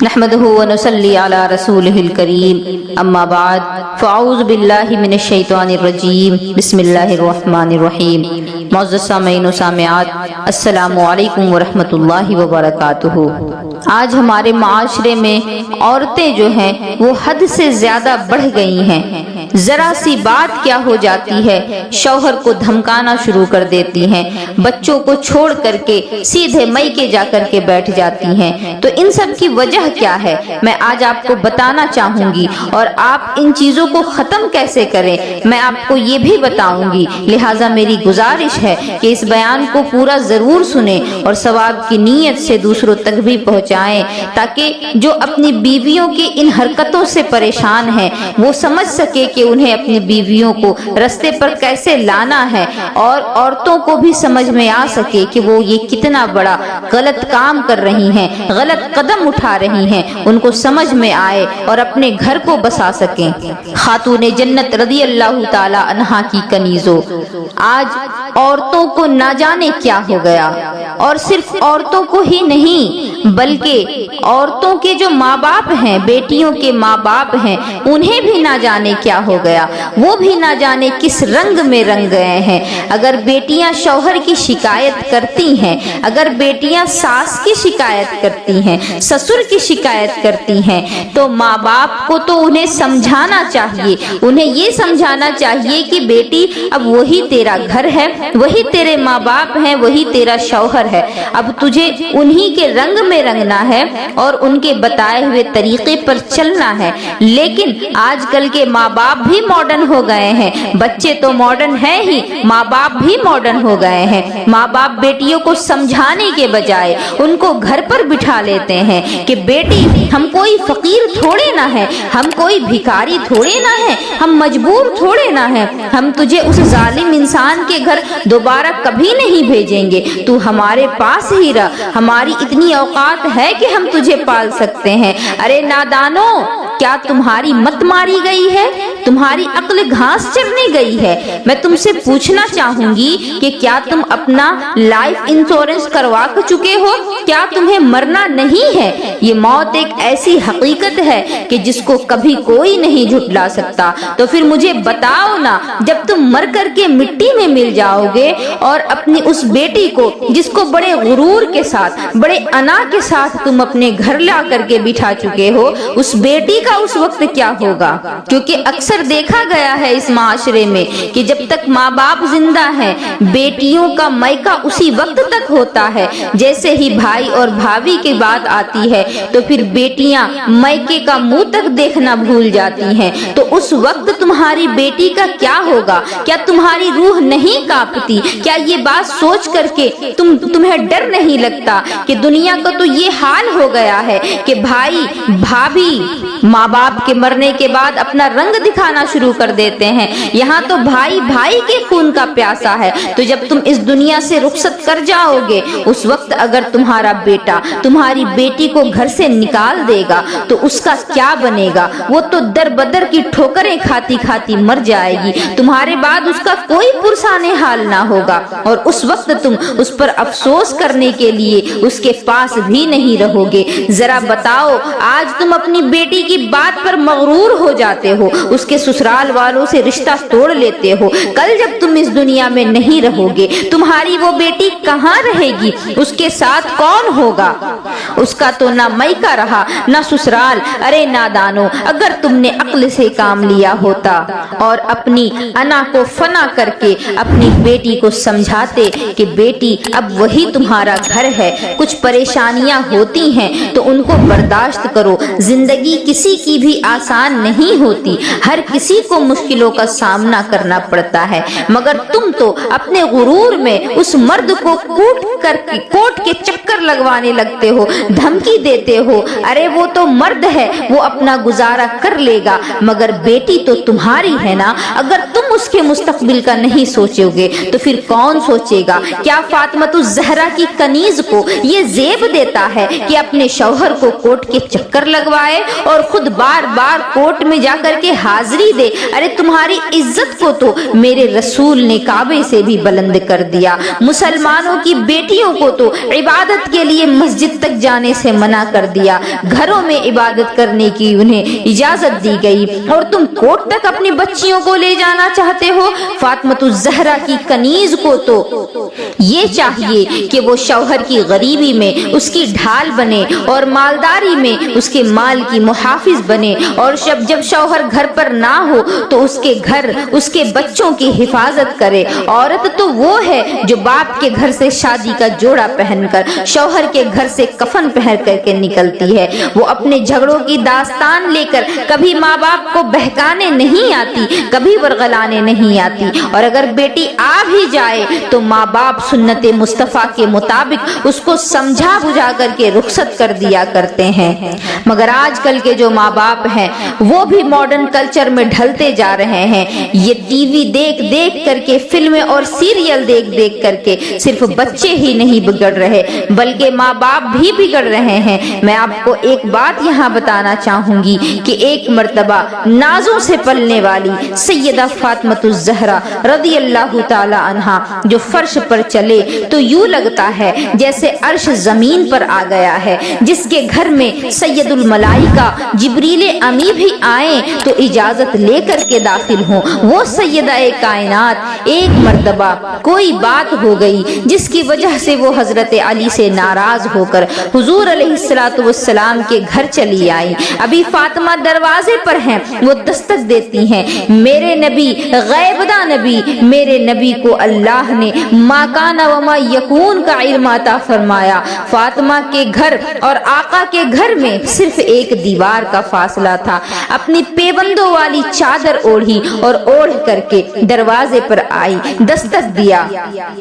نحمده ونصلي على رسوله الكريم اما بعد فاعوذ باللہ من الشیطان الرجیم بسم اللہ الرحمن الرحیم۔ معزز سامعین و سامعات، السلام علیکم ورحمۃ اللہ وبرکاتہ۔ آج ہمارے معاشرے میں عورتیں جو ہیں وہ حد سے زیادہ بڑھ گئی ہیں۔ ذرا سی بات کیا ہو جاتی ہے شوہر کو دھمکانا شروع کر دیتی ہیں، بچوں کو چھوڑ کر کے سیدھے میکے جا کر کے بیٹھ جاتی ہیں۔ تو ان سب کی وجہ کیا ہے میں آج آپ کو بتانا چاہوں گی، اور آپ ان چیزوں کو ختم کیسے کریں میں آپ کو یہ بھی بتاؤں گی۔ لہٰذا میری گزارش ہے کہ اس بیان کو پورا ضرور سنیں اور ثواب کی نیت سے دوسروں تک بھی پہنچائیں، تاکہ جو اپنی بیویوں کی ان حرکتوں سے پریشان ہیں وہ سمجھ سکے کہ انہیں اپنی بیویوں کو رستے پر کیسے لانا ہے، اور عورتوں کو بھی سمجھ میں آ سکے کہ وہ یہ کتنا بڑا غلط کام کر رہی ہیں، غلط قدم اٹھا رہی ہیں، ان کو سمجھ میں آئے اور اپنے گھر کو بسا سکیں۔ خاتون جنت رضی اللہ تعالی عنہا کی کنیزوں، آج عورتوں کو نہ جانے کیا ہو گیا، اور صرف عورتوں کو ہی نہیں بلکہ عورتوں کے جو ماں باپ ہیں، بیٹیوں کے ماں باپ ہیں، انہیں بھی نہ جانے کیا ہو گیا، وہ بھی نہ جانے کس رنگ میں رنگ گئے ہیں۔ اگر بیٹیاں شوہر کی شکایت کرتی ہیں، اگر بیٹیاں ساس کی شکایت کرتی ہیں، سسر کی شکایت کرتی ہیں، تو ماں باپ کو تو انہیں سمجھانا چاہیے، انہیں یہ سمجھانا چاہیے کہ بیٹی اب وہی تیرا گھر ہے، وہی تیرے ماں باپ ہیں، وہی تیرا شوہر ہے، اب تجھے انہی کے رنگ میں رنگنا ہے اور ان کے بتائے ہوئے طریقے پر چلنا ہے۔ لیکن آج کل کے ماں باپ بھی ماڈرن ہو گئے ہیں، بچے تو ماڈرن ہیں ہی، ماں باپ بھی ماڈرن ہو گئے ہیں۔ ماں باپ بیٹیوں کو سمجھانے کے بجائے ان کو گھر پر بٹھا لیتے ہیں کہ بیٹی ہم کوئی فقیر تھوڑے نہ ہیں، ہم کوئی بھکاری تھوڑے نہ ہیں، ہم مجبور تھوڑے نہ ہیں، ہم تجھے اس ظالم انسان کے گھر دوبارہ کبھی نہیں بھیجیں گے، تو ہمارے پاس ہی رہ، ہماری اتنی اوقات ہے کہ ہم تجھے پال سکتے ہیں۔ ارے نادانو، کیا تمہاری مت ماری گئی ہے؟ تمہاری عقل گھاس چرنے گئی ہے؟ میں تم سے پوچھنا چاہوں گی کہ کیا تم اپنا لائف انشورنس کروا چکے ہو؟ کیا تمہیں مرنا نہیں ہے؟ یہ موت ایک ایسی حقیقت ہے کہ جس کو کبھی کوئی نہیں جھٹلا سکتا۔ تو پھر مجھے بتاؤ نا، جب تم مر کر کے مٹی میں مل جاؤ گے اور اپنی اس بیٹی کو جس کو بڑے غرور کے ساتھ، بڑے انا کے ساتھ تم اپنے گھر لا کر کے بٹھا چکے ہو، اس بیٹی کا اس وقت کیا ہوگا؟ کیونکہ اکثر دیکھا گیا ہے اس معاشرے میں کہ جب تک ماں باپ زندہ ہیں بیٹیوں کا میکہ اسی وقت تک ہوتا ہے، جیسے ہی بھائی اور بھابھی کی بات آتی ہے تو پھر بیٹیاں میکے کا منہ تک دیکھنا بھول جاتی ہیں۔ تو اس وقت تمہاری بیٹی کا کیا ہوگا؟ کیا تمہاری روح نہیں کانپتی؟ کیا یہ بات سوچ کر کے تمہیں ڈر نہیں لگتا کہ دنیا کا تو یہ حال ہو گیا ہے کہ بھائی بھابھی ماں باپ کے مرنے کے بعد اپنا رنگ دکھانا شروع کر دیتے ہیں۔ یہاں تو بھائی بھائی کے خون کا پیاسا ہے۔ تو جب تم اس دنیا سے رخصت کر جاؤ گے اس وقت اگر تمہارا بیٹا تمہاری بیٹی کو گھر سے نکال دے گا تو اس کا کیا بنے گا؟ وہ تو در بدر کی ٹھوکریں کھاتی کھاتی مر جائے گی، تمہارے بعد اس کا کوئی پرسان حال نہ ہوگا، اور اس وقت تم اس پر افسوس کرنے کے لیے اس کے پاس بھی نہیں رہو گے۔ ذرا بتاؤ، آج تم اپنی بیٹی کی بات پر مغرور ہو جاتے ہو، اس کے سسرال والوں سے رشتہ توڑ لیتے ہو، کل جب تم اس دنیا میں نہیں رہو گے تمہاری وہ بیٹی کہاں رہے گی؟ اس کے ساتھ کون ہوگا؟ اس کا تو نہ میکہ رہا نہ سسرال۔ ارے نادانو، اگر تم نے عقل سے کام لیا ہوتا اور اپنی انا کو فنا کر کے اپنی بیٹی کو سمجھاتے کہ بیٹی اب وہی تمہارا گھر ہے، کچھ پریشانیاں ہوتی ہیں تو ان کو برداشت کرو، زندگی کسی کی بھی آسان نہیں ہوتی، ہر کسی کو مشکلوں کا سامنا کرنا پڑتا ہے، مگر تم تو اپنے غرور میں اس مرد کو کوٹ کے چکر لگوانے لگتے ہو، دھمکی دیتے ہو۔ ارے وہ تو مرد ہے، وہ اپنا گزارا کر لے گا، مگر بیٹی تو تمہاری ہے نا۔ اگر تم اس کے مستقبل کا نہیں سوچو گے تو پھر کون سوچے گا؟ کیا فاطمۃ الزہرا کی کنیز کو یہ زیب دیتا ہے کہ اپنے شوہر کو کوٹ کے چکر لگوائے اور خود خود بار بار کورٹ میں جا کر کے حاضری دے. ارے تمہاری عزت کو تو میرے رسول نے کعبے سے بھی بلند کر دیا. مسلمانوں کی بیٹیوں کو تو عبادت کے لیے مسجد تک جانے سے منع کر دیا. گھروں میں عبادت کرنے کی انہیں اجازت دی گئی اور تم کورٹ تک اپنی بچیوں کو لے جانا چاہتے ہو. فاطمہ الزہرا کی کنیز کو تو یہ چاہیے کہ وہ شوہر کی غریبی میں اس کی ڈھال بنے اور مالداری میں اس کے مال کی محافظ بنے, اور جب شوہر گھر پر نہ ہو تو اس کے گھر اس کے بچوں کی حفاظت کرے. عورت تو وہ ہے جو باپ کے گھر سے شادی کا جوڑا پہن کر شوہر کے گھر سے کفن پہن کر کے نکلتی ہے. وہ اپنے جھگڑوں کی داستان لے کر کبھی ماں باپ کو بہکانے نہیں آتی, کبھی ورغلانے نہیں آتی, اور اگر بیٹی آ بھی جائے تو ماں باپ سنت مصطفیٰ کے مطابق اس کو سمجھا بجھا کر کے رخصت کر دیا کرتے ہیں. مگر آج کل کے جو ماں باپ ہیں وہ بھی ماڈرن کلچر میں ڈھلتے جا رہے ہیں. یہ ٹی وی دیکھ دیکھ کر کے, فلمیں اور سیریل دیکھ دیکھ کر کے صرف بچے ہی نہیں بگڑ رہے بلکہ ماں باپ بھی بگڑ رہے ہیں. میں آپ کو ایک بات یہاں بتانا چاہوں گی کہ ایک مرتبہ نازوں سے پلنے والی سیدہ فاطمہ الزہرا رضی اللہ تعالی عنہا جو فرش پر چلے تو یوں لگتا ہے جیسے عرش زمین پر آ گیا ہے. جس کے گھر میں سید الملائکہ جبریل امی بھی آئیں تو اجازت لے کر کے داخل ہوں. وہ سیدہ کائنات ایک مرتبہ کوئی بات ہو گئی جس کی وجہ سے وہ حضرت علی سے ناراض ہو کر حضور علیہ السلام کے گھر چلی آئی. ابھی فاطمہ دروازے پر ہیں, وہ دستک دیتی ہیں. میرے نبی غیبدہ نبی, میرے نبی کو اللہ نے ما کان و ما یکون کا علم عطا فرمایا. فاطمہ کے گھر اور آقا کے گھر میں صرف ایک دیوار کا فاصلہ تھا. اپنی پیبندوں والی چادر اوڑھی اور اوڑھ کر کے دروازے پر آئی, دستک دیا.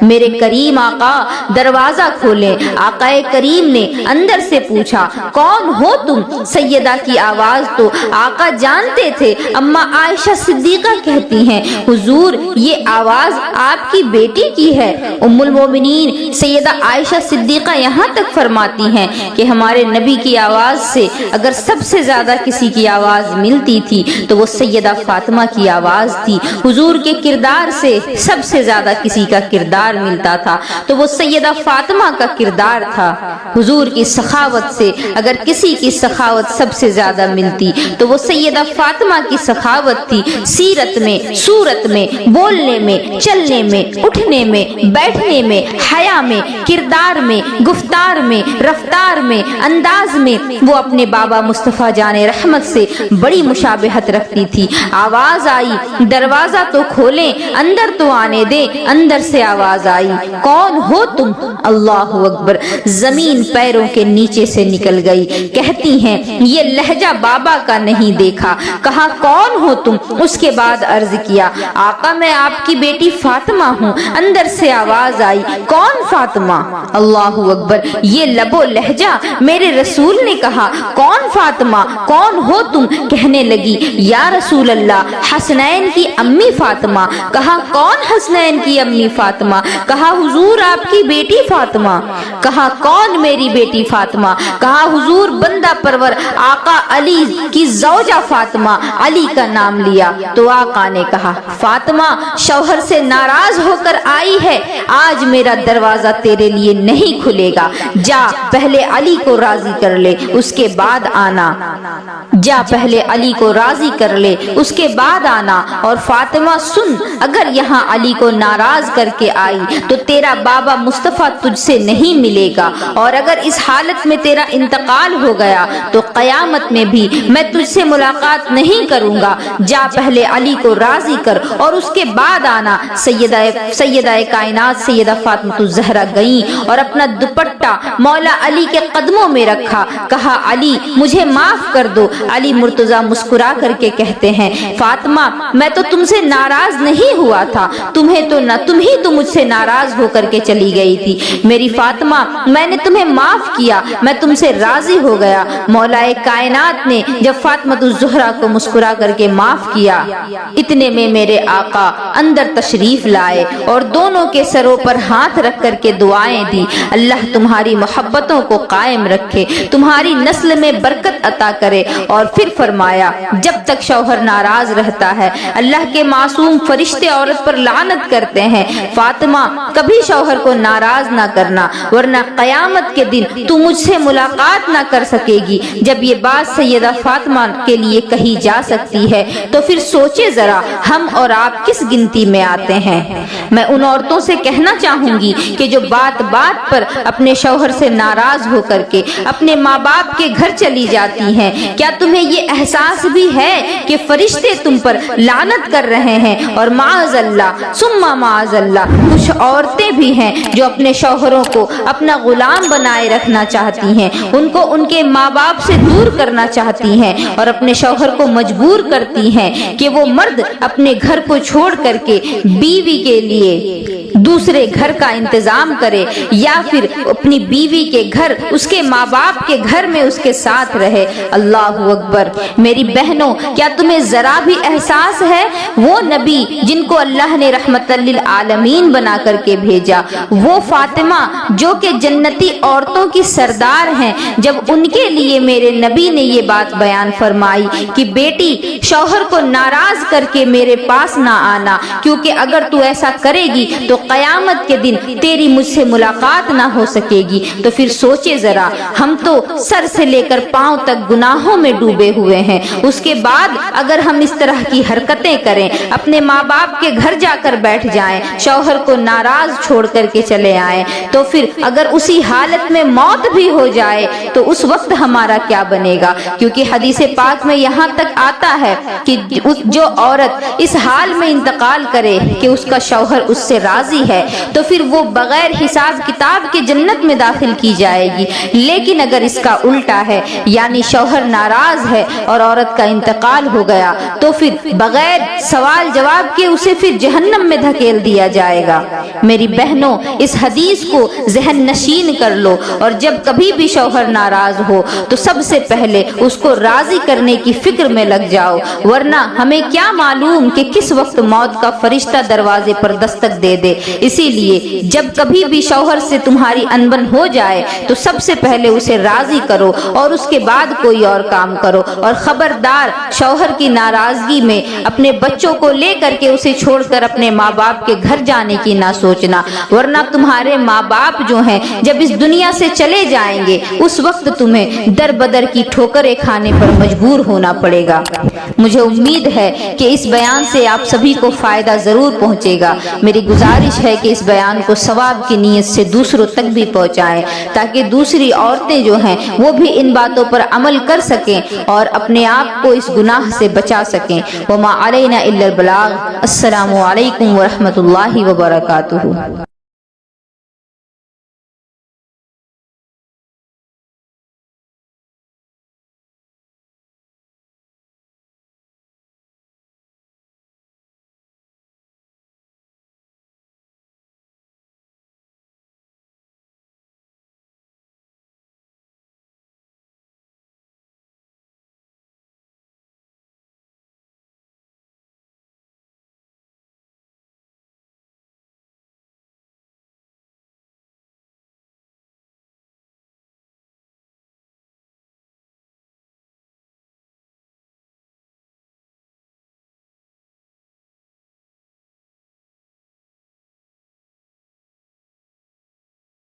میرے کریم آقا دروازہ کھولیں. آقا کریم نے اندر سے پوچھا کون ہو تم؟ سیدہ کی آواز تو آقا جانتے تھے. اما عائشہ صدیقہ کہتی ہیں حضور یہ آواز آپ کی بیٹی کی ہے. ام المومنین سیدہ عائشہ صدیقہ یہاں تک فرماتی ہیں کہ ہمارے نبی کی آواز سے اگر سب سے زیادہ کسی کی آواز ملتی تھی تو وہ سیدہ فاطمہ کی آواز تھی. حضور کے کردار سے سب سے زیادہ کسی کا کردار ملتا تھا تو وہ سیدہ فاطمہ کا کردار تھا. حضور کی سخاوت سے اگر کسی کی سخاوت سب سے زیادہ ملتی تو وہ سیدہ فاطمہ کی سخاوت تھی. سیرت میں, صورت میں, بولنے میں, چلنے میں, اٹھنے میں, بیٹھنے میں, حیا میں, کردار میں, گفتار میں, رفتار میں, انداز میں وہ اپنے بابا مصطفیٰ جان رحمت سے بڑی مشابہت رکھتی تھی. آواز آئی, دروازہ تو کھولیں, اندر تو آنے دیں. اندر سے آواز آئی کون ہو تم؟ اللہ اکبر. زمین پیروں کے نیچے سے نکل گئی. کہتی ہیں یہ لہجہ بابا کا نہیں دیکھا. کہا کون ہو تم؟ اس کے بعد عرض کیا آقا میں آپ کی بیٹی فاطمہ ہوں. اندر سے آواز آئی کون فاطمہ؟ اللہ اکبر. یہ لب و لہجہ میرے رسول نے کہا کون فاطمہ, کون ہو تم؟ کہنے لگی یا رسول اللہ حسنین کی امی فاطمہ. کہا کون حسنین کی امی فاطمہ؟ کہا حضور آپ کی بیٹی فاطمہ. کہا کون میری بیٹی فاطمہ؟ کہا حضور بندہ پرور آقا علی کی زوجہ فاطمہ. علی کا نام لیا تو آقا نے کہا فاطمہ شوہر سے ناراض ہو کر آئی ہے, آج میرا دروازہ تیرے لیے نہیں کھلے گا. جا پہلے علی کو راضی کر لے اس کے بعد آنا. جا پہلے علی کو راضی کر لے اس کے بعد آنا. اور فاطمہ سن, اگر یہاں علی کو ناراض کر کے آئی تو تیرا بابا مصطفیٰ تجھ سے نہیں ملے گا, اور اگر اس حالت میں تیرا انتقال ہو گیا تو قیامت میں بھی میں تجھ سے ملاقات نہیں کروں گا. جا پہلے علی کو راضی کر اور اس کے بعد آنا. سیدہ کائنات سیدہ فاطمہ الزہرا گئیں اور اپنا دوپٹہ مولا علی کے قدموں میں رکھا. کہا علی مجھے معاف کر دو. علی مرتضیٰ مسکرا کر کے کہتے ہیں فاطمہ میں تو تم سے ناراض نہیں ہوا تھا, تم ہی تو مجھ سے ناراض ہو کر کے چلی گئی تھی. میری فاطمہ میں نے تمہیں معاف کیا, میں تم سے راضی ہو گیا. مولا کائنات نے جب فاطمہ الزہرا کو مسکرا کر کے معاف کیا, اتنے میں میرے آقا اندر تشریف لائے اور دونوں کے سروں پر ہاتھ رکھ کر کے دعائیں دی. اللہ تمہاری محبتوں کو قائم رکھے, تمہاری نسل میں برکت عطا کرے. کرے۔ اور پھر فرمایا جب تک شوہر ناراض رہتا ہے اللہ کے معصوم فرشتے عورت پر لعنت کرتے ہیں، فاطمہ کبھی شوہر کو ناراض نہ کرنا ورنہ قیامت کے دن تو مجھ سے ملاقات نہ کر سکے گی۔ جب یہ بات سیدہ فاطمہ کے لیے کہی جا سکتی ہے تو پھر سوچے ذرا ہم اور آپ کس گنتی میں آتے ہیں۔ میں ان عورتوں سے کہنا چاہوں گی کہ جو بات بات پر اپنے شوہر سے ناراض ہو کر کے اپنے ماں باپ کے گھر چلی جاتی ہیں، کیا تمہیں یہ احساس بھی ہے کہ فرشتے تم پر لعنت کر رہے ہیں؟ اور معاذ اللہ ثم معاذ اللہ کچھ عورتیں بھی ہیں جو اپنے شوہروں کو اپنا غلام بنائے رکھنا چاہتی ہیں، ان کو ان کے ماں باپ سے دور کرنا چاہتی ہیں اور اپنے شوہر کو مجبور کرتی ہیں کہ وہ مرد اپنے گھر کو چھوڑ کر کے بیوی کے لیے دوسرے گھر کا انتظام کرے یا پھر اپنی بیوی کے گھر اس کے ماں باپ کے گھر میں اس کے ساتھ رہے۔ اللہ اکبر۔ میری بہنوں کیا تمہیں ذرا بھی احساس ہے وہ نبی جن کو اللہ نے رحمت للعالمین بنا کر کے بھیجا، وہ فاطمہ جو کہ جنتی عورتوں کی سردار ہیں، جب ان کے لیے میرے نبی نے یہ بات بیان فرمائی کہ بیٹی شوہر کو ناراض کر کے میرے پاس نہ آنا، کیونکہ اگر تو ایسا کرے گی تو قیامت کے دن تیری مجھ سے ملاقات نہ ہو سکے گی، تو پھر سوچے ذرا ہم تو سر سے لے کر پاؤں تک گناہوں میں ڈوبے ہوئے ہیں، اس کے بعد اگر ہم اس طرح کی حرکتیں کریں، اپنے ماں باپ کے گھر جا کر بیٹھ جائیں، شوہر کو ناراض چھوڑ کر کے چلے آئیں، تو پھر اگر اسی حالت میں موت بھی ہو جائے تو اس وقت ہمارا کیا بنے گا؟ کیونکہ حدیث پاک میں یہاں تک آتا ہے کہ جو عورت اس حال میں انتقال کرے کہ اس کا شوہر اس سے راضی ہے تو پھر وہ بغیر حساب کتاب کے جنت میں داخل کی جائے گی، لیکن اگر اس کا الٹا ہے یعنی شوہر ناراض ہے اور عورت کا انتقال ہو گیا تو پھر بغیر سوال جواب کے اسے پھر جہنم میں دھکیل دیا جائے گا۔ میری بہنوں اس حدیث کو ذہن نشین کر لو، اور جب کبھی بھی شوہر ناراض ہو تو سب سے پہلے اس کو راضی کرنے کی فکر میں لگ جاؤ، ورنہ ہمیں کیا معلوم کہ کس وقت موت کا فرشتہ دروازے پر دستک دے دے۔ اسی لیے جب کبھی بھی شوہر سے تمہاری انبن ہو جائے تو سب سے پہلے اسے راضی کرو اور اس کے بعد کوئی اور کام کرو، اور خبردار شوہر کی ناراضگی میں اپنے بچوں کو لے کر کے اسے چھوڑ کر اپنے ماں باپ کے گھر جانے کی نہ سوچنا، ورنہ تمہارے ماں باپ جو ہیں جب اس دنیا سے چلے جائیں گے اس وقت تمہیں در بدر کی ٹھوکریں کھانے پر مجبور ہونا پڑے گا۔ مجھے امید ہے کہ اس بیان سے آپ سبھی کو فائدہ ضرور پہنچے گا۔ میری گزارش ہے کہ اس بیان کو ثواب کی نیت سے دوسروں تک بھی پہنچائیں تاکہ دوسری عورتیں جو ہیں وہ بھی ان باتوں پر عمل کر سکیں اور اپنے آپ کو اس گناہ سے بچا سکیں۔ وما علینا الا البلاغ۔ السلام علیکم ورحمۃ اللہ وبرکاتہ۔